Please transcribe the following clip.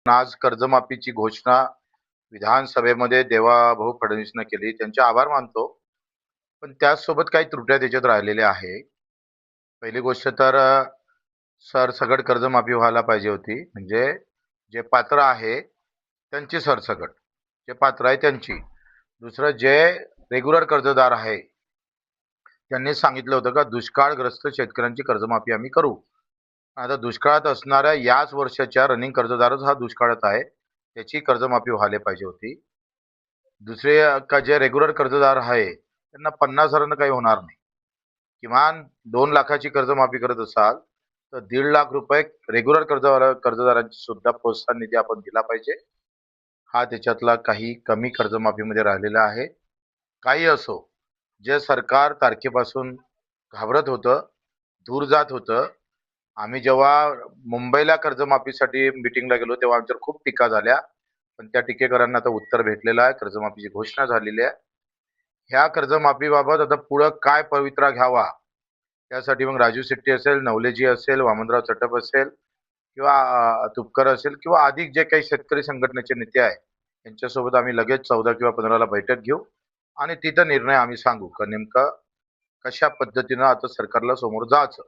आज कर्जमाफीची घोषणा विधानसभेमध्ये देवाभाऊ फडणवीसनं केली. त्यांचे आभार मानतो. पण त्याचसोबत काही त्रुट्या त्याच्यात राहिलेल्या आहे. पहिली गोष्ट तर सरसकट कर्जमाफी व्हायला पाहिजे होती. म्हणजे जे पात्र आहे त्यांची सरसकट. जे पात्र आहे त्यांची. दुसरं जे रेग्युलर कर्जदार आहे, त्यांनी सांगितलं होतं का दुष्काळग्रस्त शेतकऱ्यांची कर्जमाफी आम्ही करू. आता दुष्काळात असणाऱ्या याच वर्षाच्या रनिंग कर्जदारच हा दुष्काळात आहे. त्याची कर्जमाफी व्हायला पाहिजे होती. दुसरे का जे रेग्युलर कर्जदार आहे, त्यांना 50,000 काही होणार नाही. किमान 2,00,000ची कर्जमाफी करत असाल, तर ₹1,50,000 रेग्युलर कर्जदारांची सुद्धा प्रोत्साहन निधी आपण दिला पाहिजे. हा त्याच्यातला काही कमी कर्जमाफीमध्ये राहिलेला आहे. काही असो, जे सरकार तारखेपासून घाबरत होतं, दूर जात होतं. आम्ही जेव्हा मुंबईला कर्जमाफीसाठी मीटिंगला गेलो, तेव्हा आमच्यावर खूप टीका झाल्या. पण त्या टीकेकरांना आता उत्तर भेटलेलं आहे. कर्जमाफीची घोषणा झालेली आहे. ह्या कर्जमाफीबाबत आता पुढं काय पवित्रा घ्यावा, त्यासाठी मग राजू शेट्टी असेल, नवलेजी असेल, वामनराव चटप असेल किंवा तुपकर असेल किंवा अधिक जे काही शेतकरी संघटनेचे नेते आहेत, त्यांच्यासोबत आम्ही लगेच 14 किंवा 15ला बैठक घेऊ आणि तिथं निर्णय आम्ही सांगू का नेमकं कशा पद्धतीनं आता सरकारला समोर जायचं.